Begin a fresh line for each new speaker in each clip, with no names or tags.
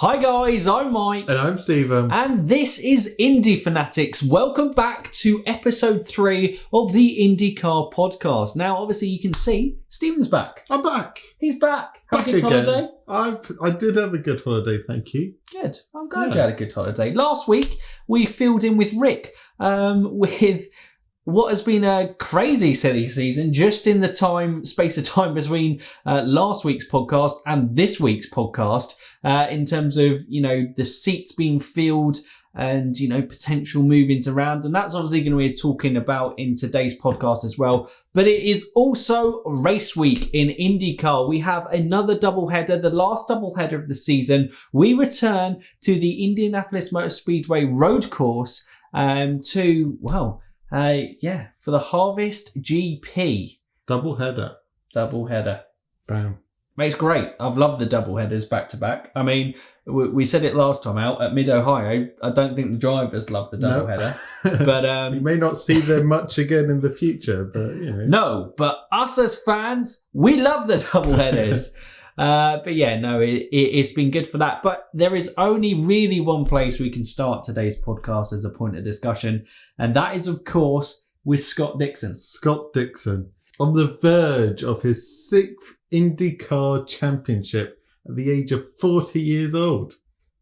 Hi guys, I'm Mike.
And I'm Stephen.
And this is Indy Fanatics. Welcome back to episode 3 of the IndyCar podcast. Now, obviously, you can see Stephen's back.
I'm back.
He's back. Have a good
again.
holiday?
I did have a good holiday, you.
Good. I'm glad you had a good holiday. Last week, we filled in with Rick with what has been a crazy silly season just in the space of time between last week's podcast and this week's podcast. In terms of, the seats being filled and, potential move-ins around. And that's obviously going to be talking about in today's podcast as well. But it is also race week in IndyCar. We have another doubleheader, the last doubleheader of the season. We return to the Indianapolis Motor Speedway road course for the HarvestGP. Doubleheader.
Bam.
Mate, it's great. I've loved the double headers back to back. I mean, we said it last time out at Mid-Ohio. I don't think the drivers love the double header. But
you may not see them much again in the future, but
No, but us as fans, we love the double headers. It's been good for that. But there is only really one place we can start today's podcast as a point of discussion, and that is, of course, with Scott Dixon.
Scott Dixon, on the verge of his 6th IndyCar championship at the age of 40 years old.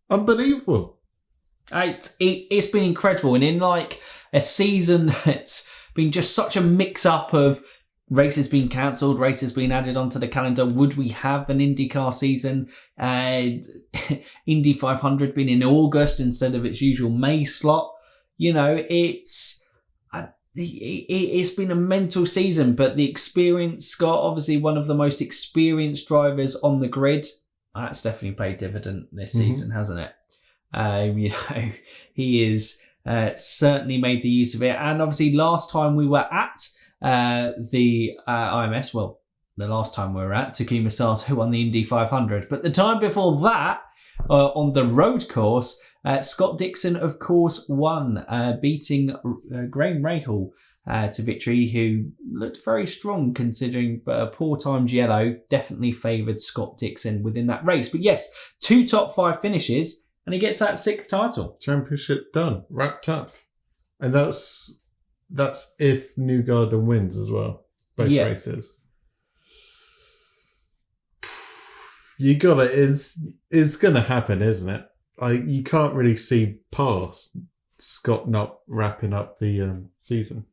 Unbelievable.
It's been incredible. And in a season that's been just such a mix-up of races being cancelled, races being added onto the calendar. Would we have an IndyCar season? Indy 500 being in August instead of its usual May slot. It's been a mental season, but the experience, Scott, obviously one of the most experienced drivers on the grid, that's definitely paid dividend this season, hasn't it? He is certainly made the use of it. And obviously last time we were at the IMS, the last time we were at, Takuma Sato won the Indy 500. But the time before that, on the road course, Scott Dixon, of course, won, beating Graham Rahal to victory, who looked very strong considering, but a poor timed yellow definitely favoured Scott Dixon within that race. But yes, 2 top 5 finishes, and he gets that 6th title.
Championship done, wrapped up. And that's if Newgarden wins as well, both races. You got it. It's going to happen, isn't it? You can't really see past Scott not wrapping up the season.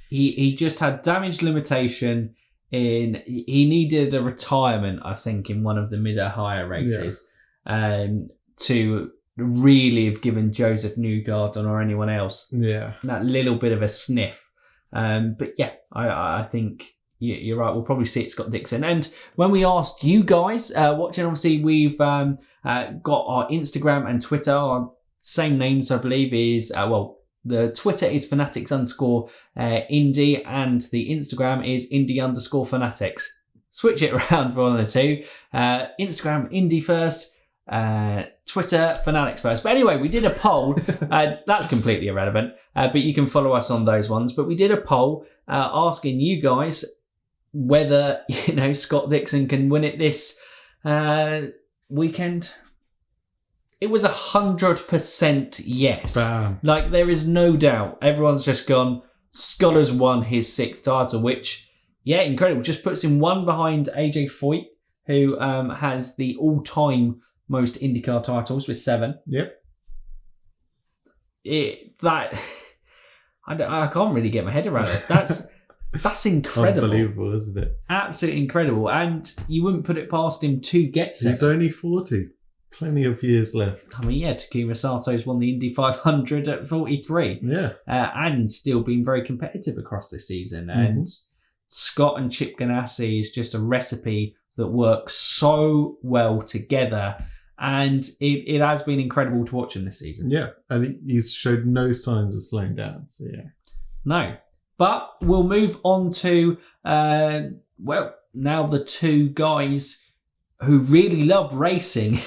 He just had damage limitation he needed a retirement, I think, in one of the Mid-Ohio races to really have given Joseph Newgarden or anyone else that little bit of a sniff. I think you're right. We'll probably see it, Scott Dixon. And when we asked you guys watching, obviously we've got our Instagram and Twitter. Our same names, I believe, is the Twitter is fanatics_Indy and the Instagram is Indy_fanatics. Switch it around for one of the two. Instagram Indy first, Twitter Fanatics first. But anyway, we did a poll. That's completely irrelevant. But you can follow us on those ones. But we did a poll asking you guys whether Scott Dixon can win it this weekend. It was 100% yes.
Bam.
There is no doubt. Everyone's just gone, Scott has won his 6th title, which, incredible. Just puts him one behind AJ Foyt, who has the all-time most IndyCar titles with 7.
Yep.
I can't really get my head around it. That's incredible.
Unbelievable, isn't it?
Absolutely incredible. And you wouldn't put it past him to get 7.
He's only 40. Plenty of years left.
I mean, Takuma Sato's won the Indy 500 at 43.
Yeah.
And still been very competitive across this season. And Scott and Chip Ganassi is just a recipe that works so well together. And it has been incredible to watch him this season.
Yeah. And he's showed no signs of slowing down. So, yeah.
No. But we'll move on to, now the 2 guys who really love racing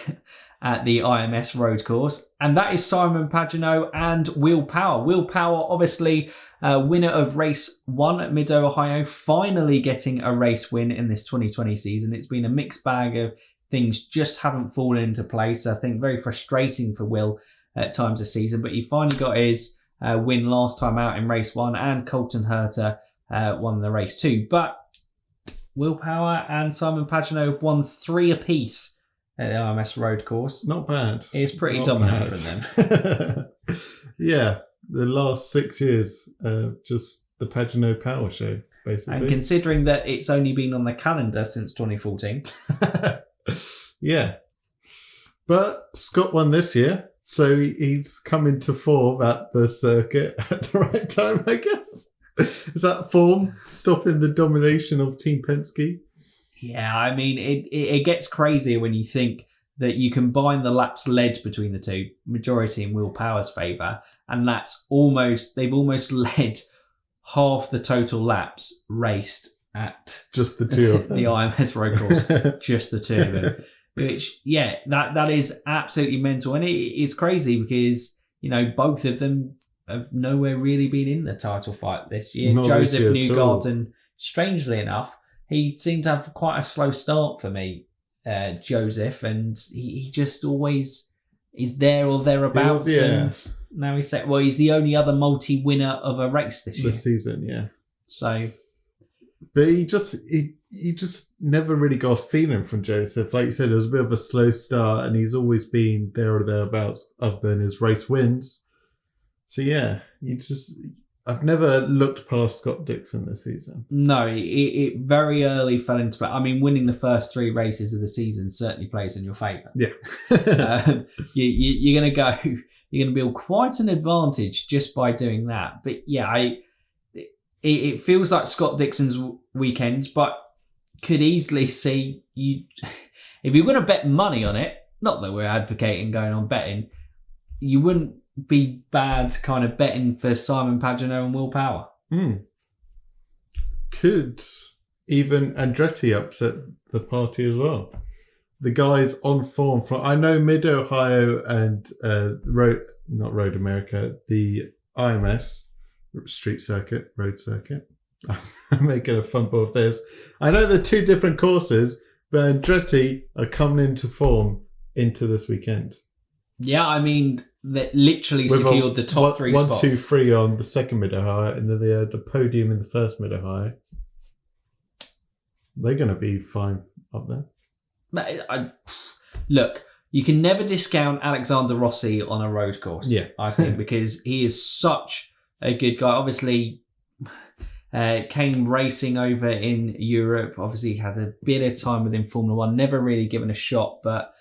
at the IMS road course, and that is Simon Pagenaud and Will Power. Will Power, obviously, winner of race 1 at Mid-Ohio, finally getting a race win in this 2020 season. It's been a mixed bag of things just haven't fallen into place. I think very frustrating for Will at times this season, but he finally got his win last time out in race 1, and Colton Herta won the race 2. But Will Power and Simon Pagenaud have won 3 apiece at the IMS road course.
Not bad.
It's pretty dominant from them.
Yeah, the last 6 years, just the Pagenaud Power Show, basically.
And considering that it's only been on the calendar since 2014.
Yeah. But Scott won this year, so he's come into form at the circuit at the right time, I guess. Is that form stopping the domination of Team Penske?
Yeah, I mean, it gets crazier when you think that you combine the laps led between the two, majority in Will Power's favour, and they've almost led half the total laps raced at
just the two of them.
The IMS road course, just the two of them. Which, yeah, that is absolutely mental, and it is crazy because both of them have nowhere really been in the title fight this year.
Not
Joseph
this year
Newgarden, strangely enough, he seemed to have quite a slow start for me, Joseph, and he just always is there or thereabouts. And now he's the only other multi-winner of a race this year.
This season, yeah.
So,
but he just never really got a feeling from Joseph. Like you said, it was a bit of a slow start, and he's always been there or thereabouts other than his race wins. So yeah, I've never looked past Scott Dixon this season.
No, it very early fell into it. I mean, winning the first 3 races of the season certainly plays in your favour.
Yeah.
You're going to build quite an advantage just by doing that. But yeah, it feels like Scott Dixon's weekend, but could easily see if you're going to bet money on it, not that we're advocating going on betting, you wouldn't be bad kind of betting for Simon Pagenaud and Will Power.
Could even Andretti upset the party as well? The guys on form from, I know Mid-Ohio and not Road America, the IMS, street circuit, road circuit. I'm making a fumble of this. I know they're 2 different courses, but Andretti are coming into form into this weekend.
Yeah, I mean, they literally secured the top 3 spots.
1, 2, 3 on the second Mid-Ohio, and then they had the podium in the first Mid-Ohio. They're going to be fine up there.
Look, you can never discount Alexander Rossi on a road course.
Yeah.
I think, because he is such a good guy. Obviously, came racing over in Europe. Obviously, had a bit of time within Formula One. Never really given a shot, but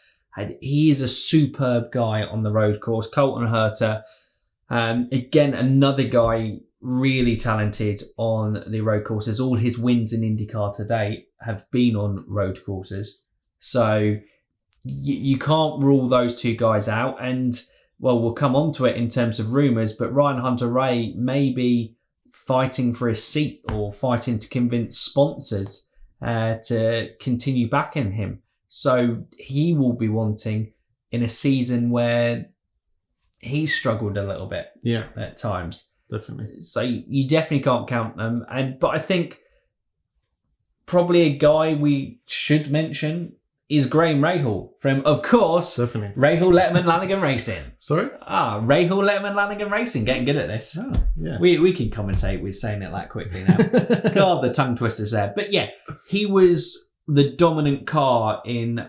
he is a superb guy on the road course. Colton Herta, again, another guy really talented on the road courses. All his wins in IndyCar to date have been on road courses. So you can't rule those 2 guys out. And, well, we'll come on to it in terms of rumours, but Ryan Hunter-Reay may be fighting for his seat or fighting to convince sponsors to continue backing him. So he will be wanting in a season where he's struggled a little bit at times.
Definitely.
So you definitely can't count them. But I think probably a guy we should mention is Graham Rahal from, of course,
definitely,
Rahal Letterman Lanigan Racing.
Sorry?
Rahal Letterman Lanigan Racing. Getting good at this.
Oh, yeah.
We can commentate with saying it that quickly now. God, the tongue twisters there. But yeah, he was the dominant car in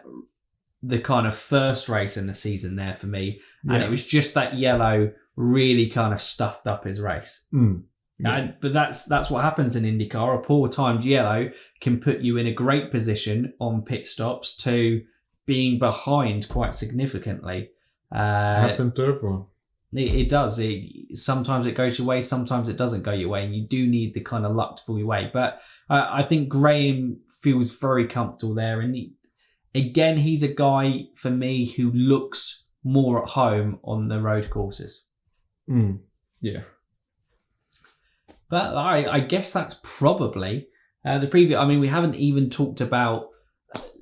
the kind of first race in the season there for me. And it was just that yellow really kind of stuffed up his race.
Yeah.
But that's what happens in IndyCar. A poor timed yellow can put you in a great position on pit stops to being behind quite significantly.
Happens to everyone.
It does. Sometimes it goes your way, sometimes it doesn't go your way, and you do need the kind of luck to fall your way. But I think Graham feels very comfortable there. And he's a guy, for me, who looks more at home on the road courses.
Yeah.
But I guess that's probably the preview. I mean, we haven't even talked about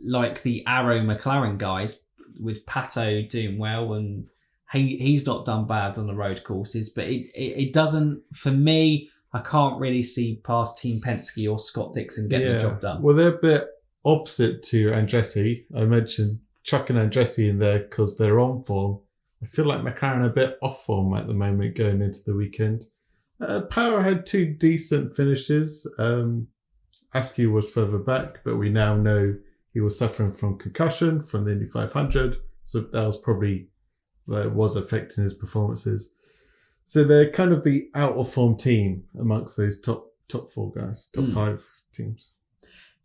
like the Arrow McLaren guys, with Pato doing well, and he's not done bad on the road courses. But it doesn't, for me, I can't really see past Team Penske or Scott Dixon getting the job done.
Well, they're a bit opposite to Andretti. I mentioned chucking Andretti in there because they're on form. I feel like McLaren are a bit off form at the moment going into the weekend. Power had 2 decent finishes. Askew was further back, but we now know he was suffering from concussion from the Indy 500. So that was probably was affecting his performances. So they're kind of the out of form team amongst those top 4 guys, top 5 teams.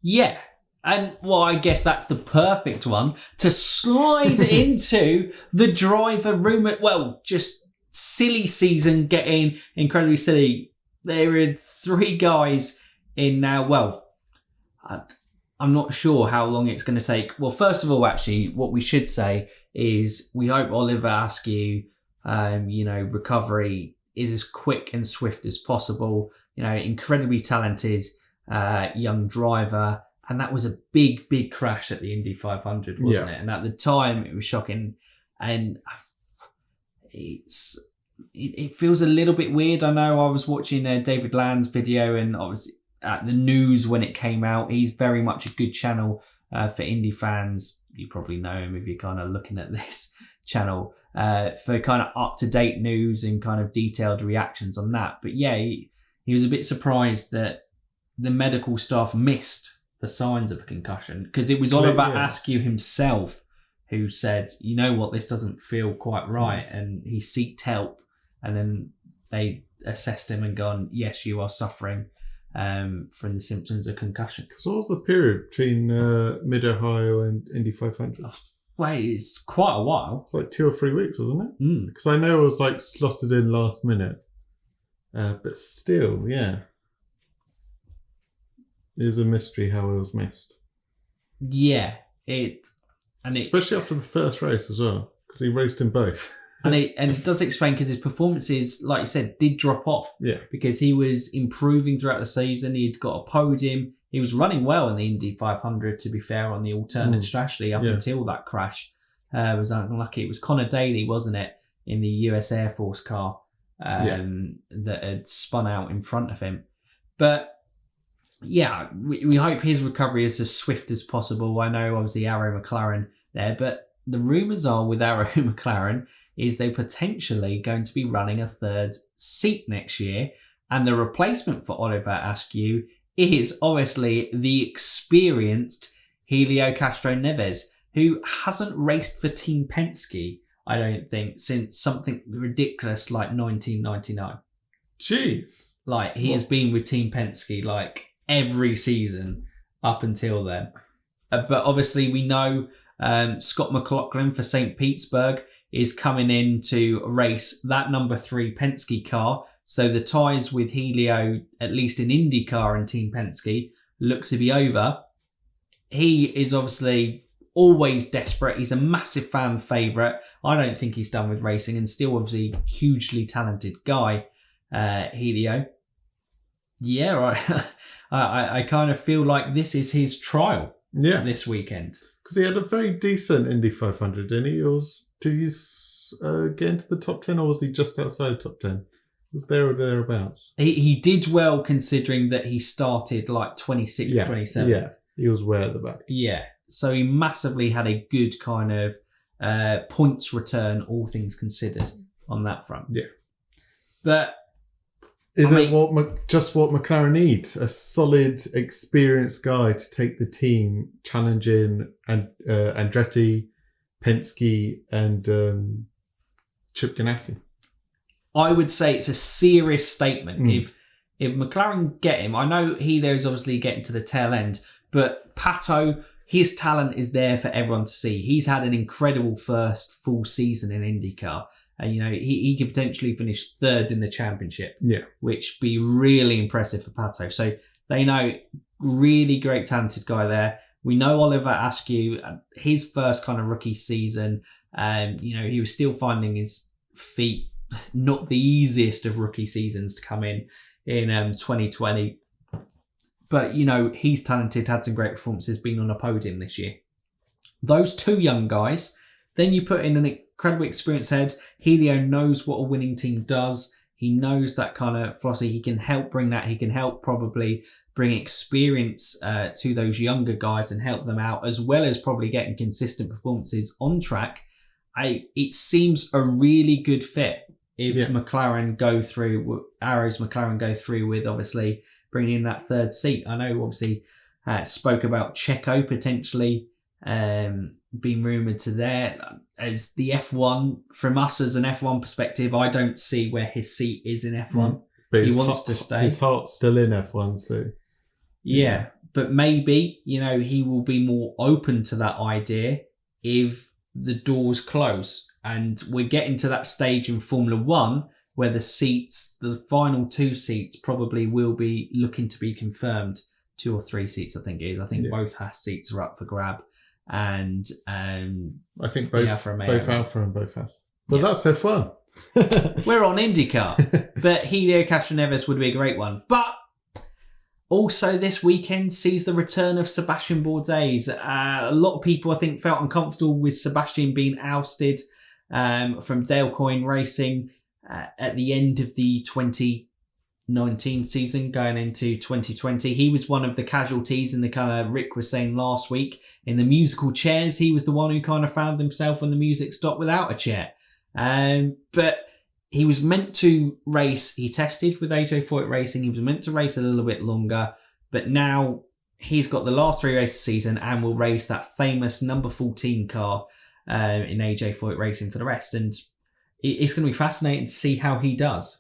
Yeah. And well, I guess that's the perfect one to slide into the driver rumour. Well, just silly season getting incredibly silly. There are 3 guys in now. Well, I'm not sure how long it's going to take. Well, first of all, actually, what we should say is we hope Oliver Askew, recovery is as quick and swift as possible. Incredibly talented young driver. And that was a big, big crash at the Indy 500, wasn't it? And at the time, it was shocking. And it feels a little bit weird. I know I was watching David Land's video, and I was at the news when it came out. He's very much a good channel for Indy fans. You probably know him if you're kind of looking at this channel for kind of up-to-date news and kind of detailed reactions on that. But yeah, he was a bit surprised that the medical staff missed the signs of a concussion, because it was Oliver Askew himself who said, you know what, this doesn't feel quite right, and he sought help, and then they assessed him and gone, yes, you are suffering from the symptoms of concussion.
So what was the period between Mid-Ohio and Indy 500?
Well, it's quite a while.
It's like 2 or 3 weeks, wasn't it? Because I know it was like slotted in last minute. But still, yeah. It is a mystery how it was missed.
Yeah.
Especially after the first race as well, because he raced in both.
and it does explain, because his performances, like you said, did drop off.
Yeah.
Because he was improving throughout the season. He'd got a podium. He was running well in the Indy 500, to be fair, on the alternate strategy up until that crash. Was unlucky. It was Connor Daly, wasn't it, in the US Air Force car that had spun out in front of him. But yeah, we hope his recovery is as swift as possible. I know, obviously, Arrow McLaren there, but the rumours are with Arrow McLaren is they're potentially going to be running a 3rd seat next year, and the replacement for Oliver Askew is obviously the experienced Helio Castroneves, who hasn't raced for Team Penske, I don't think, since something ridiculous like 1999.
Jeez.
Like, he has been with Team Penske, like, every season up until then. But obviously we know Scott McLaughlin for St. Petersburg is coming in to race that number 3 Penske car. So the ties with Helio, at least in IndyCar and Team Penske, looks to be over. He is obviously always desperate. He's a massive fan favourite. I don't think he's done with racing, and still obviously hugely talented guy, Helio. Yeah, right. I kind of feel like this is his trial this weekend.
Because he had a very decent Indy 500, didn't he? Did he get into the top 10, or was he just outside top 10? Was there or thereabouts?
He did well, considering that he started like 26th, 27th.
Yeah, he was way at the back.
Yeah, so he massively had a good kind of points return, all things considered, on that front.
Yeah.
But
Is it what McLaren needs? A solid, experienced guy to take the team, challenging Andretti, Penske, and Chip Ganassi.
I would say it's a serious statement. If McLaren get him, I know Helio's obviously getting to the tail end, but Pato, his talent is there for everyone to see. He's had an incredible first full season in IndyCar. And, he could potentially finish 3rd in the championship, which be really impressive for Pato. So they know, really great, talented guy there. We know Oliver Askew, his first kind of rookie season, he was still finding his feet, not the easiest of rookie seasons to come in 2020. But, he's talented, had some great performances, been on a podium this year. Those 2 young guys, then you put in an incredibly experienced head. Helio knows what a winning team does. He knows that kind of philosophy. He can help bring that. He can help probably bring experience to those younger guys and help them out, as well as probably getting consistent performances on track, it seems a really good fit if McLaren go through with obviously bringing in that third seat. I know obviously spoke about Checo potentially being rumoured to there. As the F1, from us as an F1 perspective, I don't see where his seat is in F1.
But
he wants to stay.
His heart's still in F1, so...
Yeah, but maybe, he will be more open to that idea if the doors close. And we're getting to that stage in Formula One where the final 2 seats probably will be looking to be confirmed. 2 or 3 seats, I think it is. I think both Haas seats are up for grab. And
I think both Alfa and both Haas. But that's F1.
We're on IndyCar. But Helio Castroneves would be a great one. But also this weekend sees the return of Sebastian Bourdais. A lot of people, I think, felt uncomfortable with Sebastian being ousted from Dale Coyne Racing at the end of the 2019 season going into 2020. He was one of the casualties in the kind of, Rick was saying last week, in the musical chairs. He was the one who kind of found himself when the music stopped without a chair. But he was meant to race. He tested with AJ Foyt Racing. He was meant to race a little bit longer, but now he's got the last 3 races of the season and will race that famous number 14 car in AJ Foyt Racing for the rest. And it's going to be fascinating to see how he does.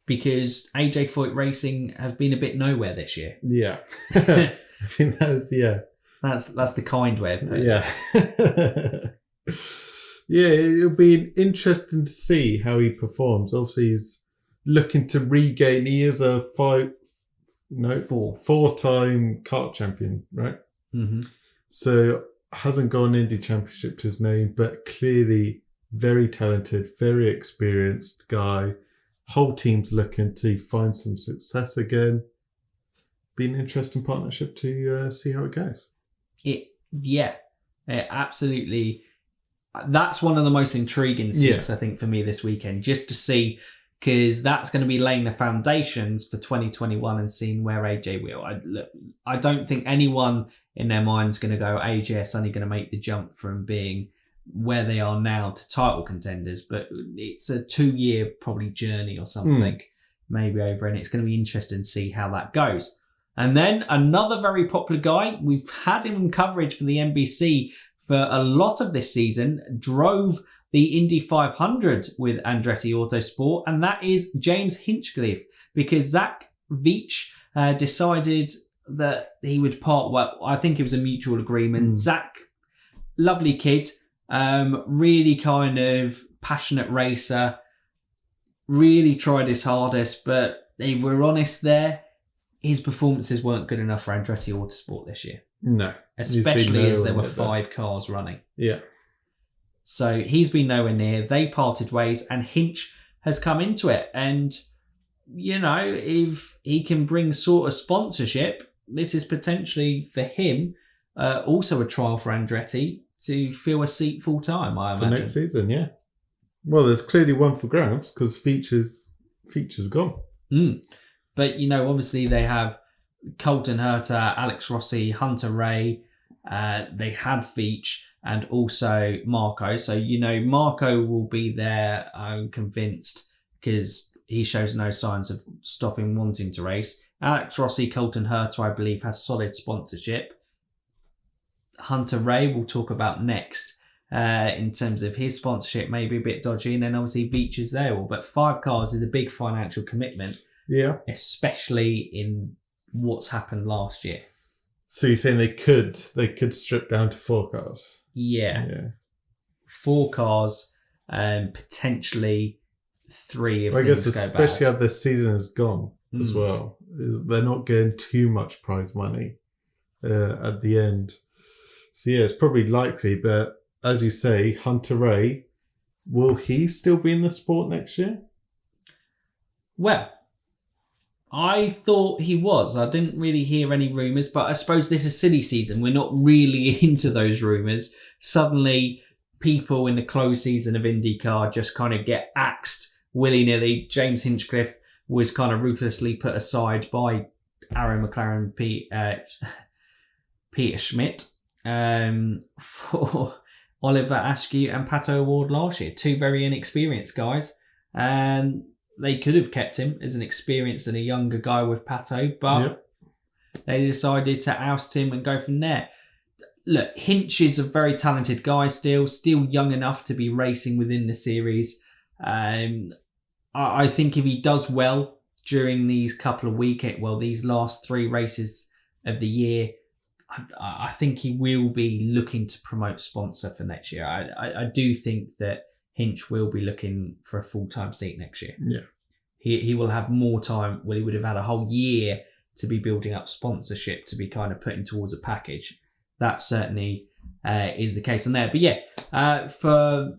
Because AJ Foyt Racing have been a bit nowhere this year.
Yeah. I think that's
the kind way of putting it.
Yeah, it'll be interesting to see how he performs. Obviously, he's looking to regain. He is a 4-time kart champion, right?
Mm-hmm.
So hasn't got an Indy Championship to his name, but clearly very talented, very experienced guy. Whole team's looking to find some success again. Be an interesting partnership to see how it goes.
Absolutely. That's one of the most intriguing seats, I think, for me this weekend, just to see, because that's going to be laying the foundations for 2021 and seeing where AJ will. I don't think anyone in their mind's going to go, AJ are suddenly going to make the jump from being where they are now to title contenders, but it's a 2-year probably journey or something, maybe over, and it's going to be interesting to see how that goes. And then another very popular guy, we've had him in coverage for the NBC for a lot of this season, drove the Indy 500 with Andretti Autosport, and that is James Hinchcliffe, because Zach Veach decided that he would part. Well, I think it was a mutual agreement. Zach, lovely kid, really kind of passionate racer, really tried his hardest, but if we're honest there, his performances weren't good enough for Andretti Autosport this year.
No.
Especially as there were 5 cars running.
Yeah.
So he's been nowhere near. They parted ways and Hinch has come into it. And, if he can bring sort of sponsorship, this is potentially for him also a trial for Andretti to fill a seat full time, I imagine.
For next season, yeah. Well, there's clearly one for grabs because Feature's gone.
But, obviously they have Colton Herta, Alex Rossi, Hunter Ray. They had Veach and also Marco. So, Marco will be there, I'm convinced, because he shows no signs of stopping wanting to race. Alex Rossi, Colton Herta, I believe, has solid sponsorship. Hunter Ray we'll talk about next in terms of his sponsorship, maybe a bit dodgy. And then obviously Veach is there. But 5 cars is a big financial commitment.
Yeah.
Especially in what's happened last year.
So you're saying they could strip down to 4 cars?
Yeah. 4 cars, potentially 3 if things go bad. I guess
especially how this season has gone as well. They're not getting too much prize money at the end. So yeah, it's probably likely, but as you say, Hunter Ray, will he still be in the sport next year?
Well, I thought he was. I didn't really hear any rumours, but I suppose this is silly season. We're not really into those rumours. Suddenly, people in the closed season of IndyCar just kind of get axed willy-nilly. James Hinchcliffe was kind of ruthlessly put aside by Arrow McLaren Peter Schmidt for Oliver Askew and Pato O'Ward last year. Two very inexperienced guys. And they could have kept him as an experienced and a younger guy with Pato, but they decided to oust him and go from there. Look, Hinch is a very talented guy still young enough to be racing within the series. I think if he does well during these couple of these last 3 races of the year, I think he will be looking to promote sponsor for next year. I do think that Hinch will be looking for a full-time seat next year.
Yeah.
He will have more time. Well, he would have had a whole year to be building up sponsorship to be kind of putting towards a package. That certainly is the case on there. But yeah, for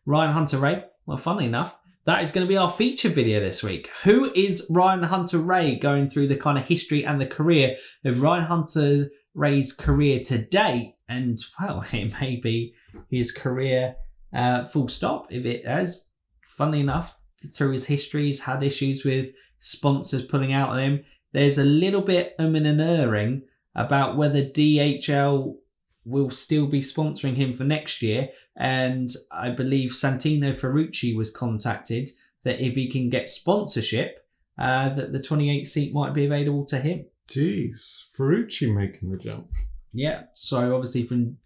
Ryan Hunter-Reay, well, funnily enough, that is going to be our feature video this week. Who is Ryan Hunter-Reay, going through the kind of history and the career of Ryan Hunter-Reay's career to date? And, well, it may be his career full stop. If it has, funnily enough, through his history, he's had issues with sponsors pulling out on him. There's a little bit and erring about whether DHL will still be sponsoring him for next year. And I believe Santino Ferrucci was contacted that if he can get sponsorship, that the 28 seat might be available to him.
Jeez, Ferrucci making the jump.
Yeah, so obviously from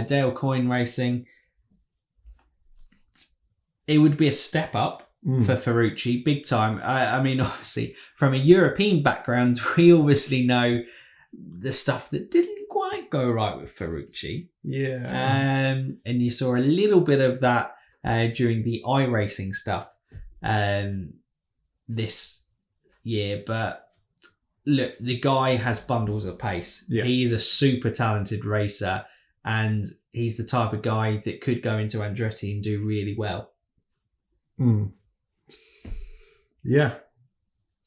Dale Coyne Racing, it would be a step up for Ferrucci, big time. I mean, obviously, from a European background, we obviously know the stuff that didn't quite go right with Ferrucci.
Yeah.
And you saw a little bit of that during the iRacing stuff this year. But look, the guy has bundles of pace.
Yeah.
He is a super talented racer, and he's the type of guy that could go into Andretti and do really well.
Yeah.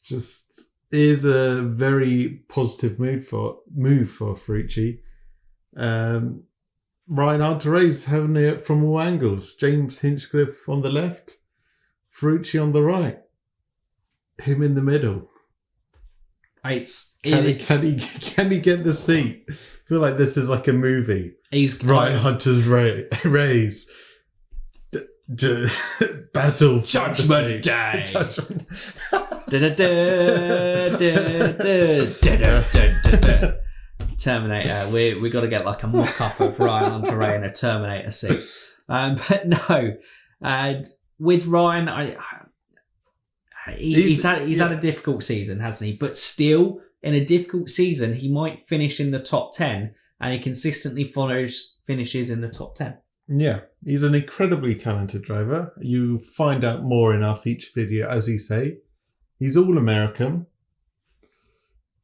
Just is a very positive move for Ferrucci. Ryan Hunter-Reay's having it from all angles. James Hinchcliffe on the left, Ferrucci on the right, him in the middle. Can he get the seat? I feel like this is like a movie.
He's
Ryan Hunter-Reay's battle
Judgment Day.
Judgment.
Terminator. We got to get like a mock-up of Ryan Hunter-Reay in a Terminator suit. But no, with Ryan, he's had a difficult season, hasn't he? But still, in a difficult season, he might finish in the top 10, and he consistently finishes in the top 10.
Yeah, he's an incredibly talented driver. You find out more in our feature video, as you say. He's all American.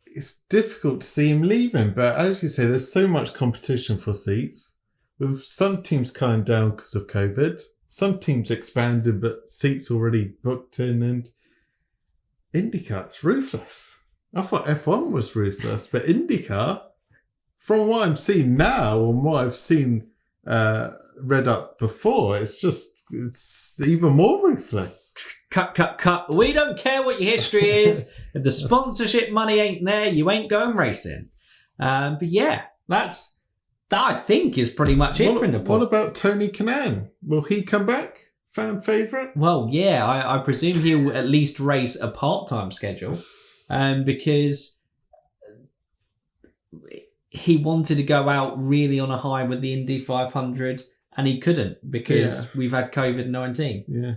It's difficult to see him leaving, but as you say, there's so much competition for seats. With some teams cutting down because of COVID, some teams expanded, but seats already booked in, and IndyCar's ruthless. I thought F1 was ruthless, but IndyCar, from what I'm seeing now and what I've seen read up before, it's even more ruthless.
Cut. We don't care what your history is. If the sponsorship money ain't there, you ain't going racing. But yeah, that I think is pretty much it from the point.
What about Tony Kanaan? Will he come back? Fan favourite?
Well, yeah, I presume he'll at least race a part-time schedule, because he wanted to go out really on a high with the Indy 500, and he couldn't because we've had COVID-19.
Yeah.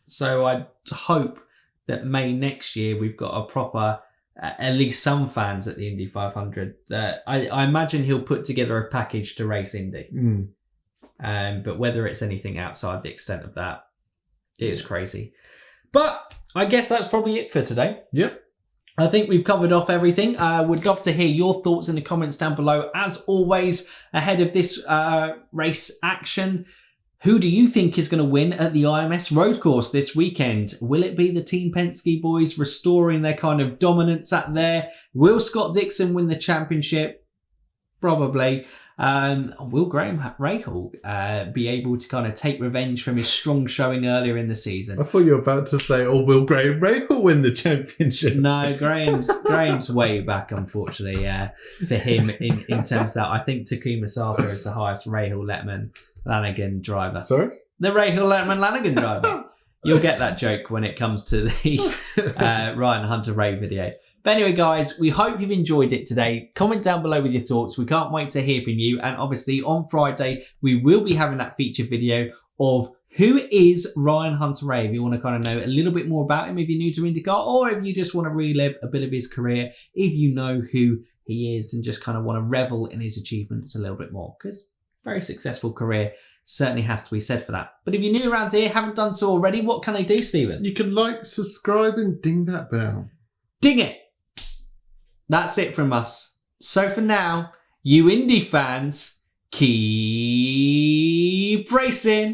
So I hope that May next year we've got a proper, at least some fans at the Indy 500. I imagine he'll put together a package to race Indy. But whether it's anything outside the extent of that, it is crazy. But I guess that's probably it for today.
Yep.
I think we've covered off everything. Would love to hear your thoughts in the comments down below. As always, ahead of this race action, who do you think is going to win at the IMS road course this weekend? Will it be the Team Penske boys restoring their kind of dominance at there? Will Scott Dixon win the championship? Probably. Will Graham Rahal be able to kind of take revenge from his strong showing earlier in the season?
I thought you were about to say, will Graham Rahal win the championship?
No, Graham's way back, unfortunately, for him in terms of that. I think Takuma Sato is the highest Rahal Letterman Lanigan driver.
Sorry?
The Rahal Letterman Lanigan driver. You'll get that joke when it comes to the Ryan Hunter-Ray video. But anyway, guys, we hope you've enjoyed it today. Comment down below with your thoughts. We can't wait to hear from you. And obviously, on Friday, we will be having that featured video of who is Ryan Hunter-Ray. If you want to kind of know a little bit more about him, if you're new to IndyCar, or if you just want to relive a bit of his career, if you know who he is and just kind of want to revel in his achievements a little bit more. Because very successful career certainly has to be said for that. But if you're new around here, haven't done so already, what can I do, Stephen?
You can like, subscribe, and ding that bell.
Ding it! That's it from us. So for now, you Indy fans, keep racing.